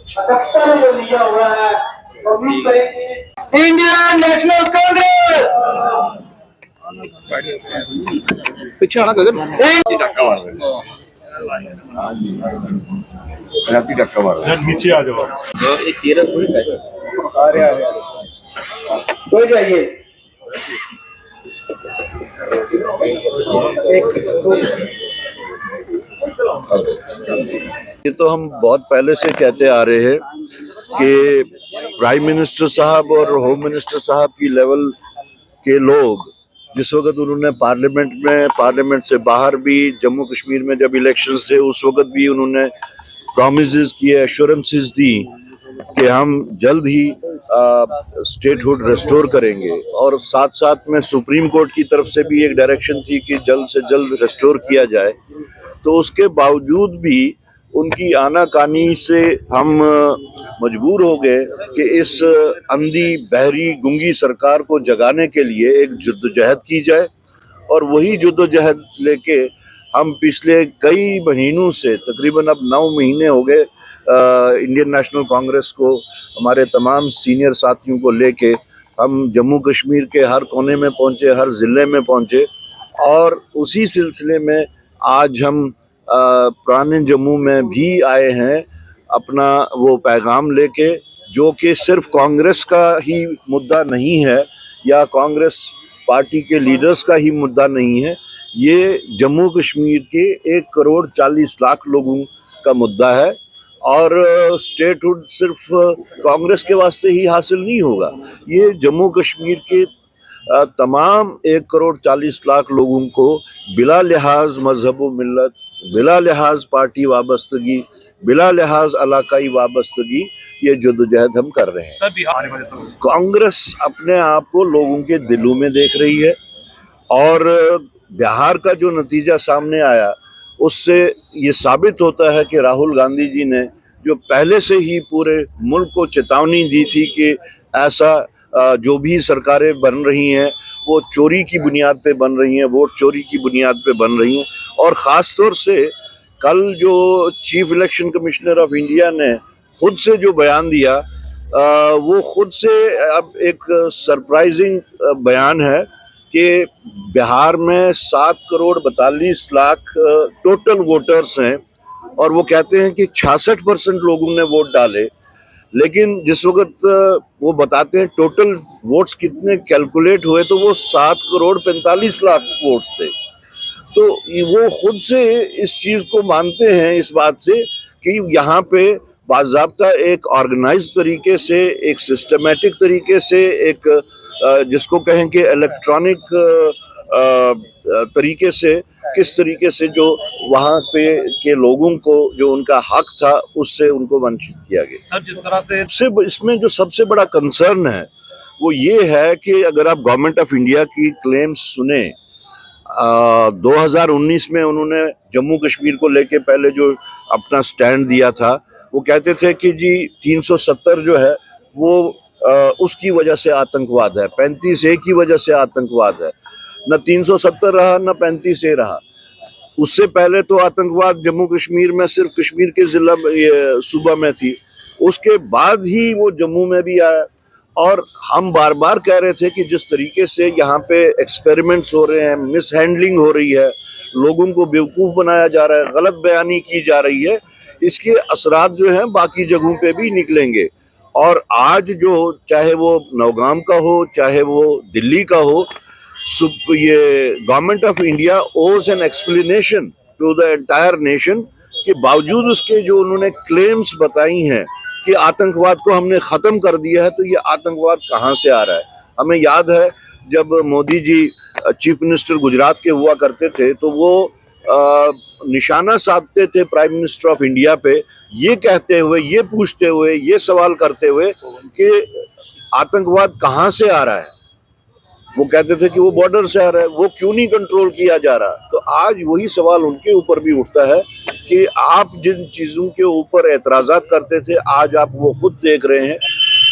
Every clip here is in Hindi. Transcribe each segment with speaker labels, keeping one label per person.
Speaker 1: 77 जो लिया हुआ है वो भी इंडियन नेशनल कांग्रेस
Speaker 2: पीछे आना गगन
Speaker 3: धक्का मार नीचे आ जाओ।
Speaker 2: ये चेहरा थोड़ी
Speaker 1: आ रहे कोई जाइए
Speaker 3: ये तो हम बहुत पहले से कहते आ रहे हैं कि प्राइम मिनिस्टर साहब और होम मिनिस्टर साहब की लेवल के लोग जिस वक्त उन्होंने पार्लियामेंट से बाहर भी जम्मू कश्मीर में जब इलेक्शंस थे उस वक्त भी उन्होंने प्रॉमिसेस किए, एश्योरेंसेस दी कि हम जल्द ही स्टेटहुड रेस्टोर करेंगे और साथ साथ में सुप्रीम कोर्ट की तरफ से भी एक डायरेक्शन थी कि जल्द से जल्द रेस्टोर किया जाए। तो उसके बावजूद भी उनकी आनाकानी से हम मजबूर हो गए कि इस अंधी बहरी गुंगी सरकार को जगाने के लिए एक जद्दोजहद की जाए और वही जद्दोजहद लेके हम पिछले कई महीनों से तकरीबन अब 9 महीने हो गए इंडियन नेशनल कांग्रेस को हमारे तमाम सीनियर साथियों को लेके हम जम्मू कश्मीर के हर कोने में पहुंचे, हर ज़िले में पहुंचे और उसी सिलसिले में आज हम पुराने जम्मू में भी आए हैं अपना वो पैगाम लेके, जो कि सिर्फ कांग्रेस का ही मुद्दा नहीं है या कांग्रेस पार्टी के लीडर्स का ही मुद्दा नहीं है, ये जम्मू कश्मीर के 1 करोड़ 40 लाख लोगों का मुद्दा है और स्टेटहुड सिर्फ कांग्रेस के वास्ते ही हासिल नहीं होगा। ये जम्मू कश्मीर के तमाम 1 करोड़ 40 लाख लोगों को बिला लिहाज मजहब व मिल्लत, बिला लिहाज पार्टी वाबस्तगी, बिला लिहाज इलाकाई वाबस्तगी ये जद्दोजहद हम कर रहे हैं। कांग्रेस अपने आप को लोगों के दिलों में देख रही है और बिहार का जो नतीजा सामने आया उससे ये साबित होता है कि राहुल गांधी जी ने जो पहले से ही पूरे मुल्क को चेतावनी दी थी कि ऐसा जो भी सरकारें बन रही हैं वो चोरी की बुनियाद पे बन रही हैं, वोट चोरी की बुनियाद पे बन रही हैं। और ख़ास तौर से कल जो chief election commissioner of India ने खुद से जो बयान दिया वो खुद से अब एक सरप्राइजिंग बयान है कि बिहार में 7 करोड़ 42 लाख टोटल वोटर्स हैं और वो कहते हैं कि 66% लोगों ने वोट डाले, लेकिन जिस वक्त वो बताते हैं टोटल वोट्स कितने कैलकुलेट हुए तो वो 7 करोड़ 45 लाख वोट थे। तो वो खुद से इस चीज़ को मानते हैं इस बात से कि यहाँ पे बाज़ाब्ता एक ऑर्गेनाइज तरीके से, एक सिस्टमेटिक तरीके से, एक जिसको कहें कि इलेक्ट्रॉनिक तरीके से किस तरीके से जो वहाँ पे के लोगों को जो उनका हक था उससे उनको वंचित किया गया।
Speaker 2: सर जिस तरह से
Speaker 3: इसमें जो सबसे बड़ा कंसर्न है वो ये है कि अगर आप गवर्नमेंट ऑफ इंडिया की क्लेम्स सुने 2019 में उन्होंने जम्मू कश्मीर को लेके पहले जो अपना स्टैंड दिया था वो कहते थे कि जी 370 जो है वो उसकी वजह से आतंकवाद है, 35A की वजह से आतंकवाद है, न 370 रहा न 35A रहा। उससे पहले तो आतंकवाद जम्मू कश्मीर में सिर्फ कश्मीर के ज़िला सूबा में थी, उसके बाद ही वो जम्मू में भी आया। और हम बार बार कह रहे थे कि जिस तरीके से यहाँ पे एक्सपेरिमेंट्स हो रहे हैं, मिस हैंडलिंग हो रही है, लोगों को बेवकूफ़ बनाया जा रहा है, गलत बयानी की जा रही है, इसके असरात जो हैं बाकी जगहों पे भी निकलेंगे। और आज जो चाहे वो नौगाम का हो चाहे वो दिल्ली का हो, ये government of India owes an explanation to the entire nation के बावजूद उसके जो उन्होंने क्लेम्स बताई हैं कि आतंकवाद को हमने ख़त्म कर दिया है, तो ये आतंकवाद कहाँ से आ रहा है। हमें याद है जब मोदी जी चीफ मिनिस्टर गुजरात के हुआ करते थे तो वो निशाना साधते थे प्राइम मिनिस्टर ऑफ इंडिया पे, ये कहते हुए, ये पूछते हुए, ये सवाल करते हुए कि आतंकवाद कहाँ से आ रहा है। वो कहते थे कि वो बॉर्डर से आ रहा है, वो क्यों नहीं कंट्रोल किया जा रहा। तो आज वही सवाल उनके ऊपर भी उठता है कि आप जिन चीज़ों के ऊपर एतराज़ात करते थे आज आप वो खुद देख रहे हैं।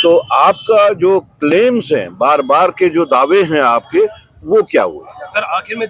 Speaker 3: तो आपका जो क्लेम्स हैं, बार बार के जो दावे हैं आपके, वो क्या हुए।
Speaker 2: सर आखिर में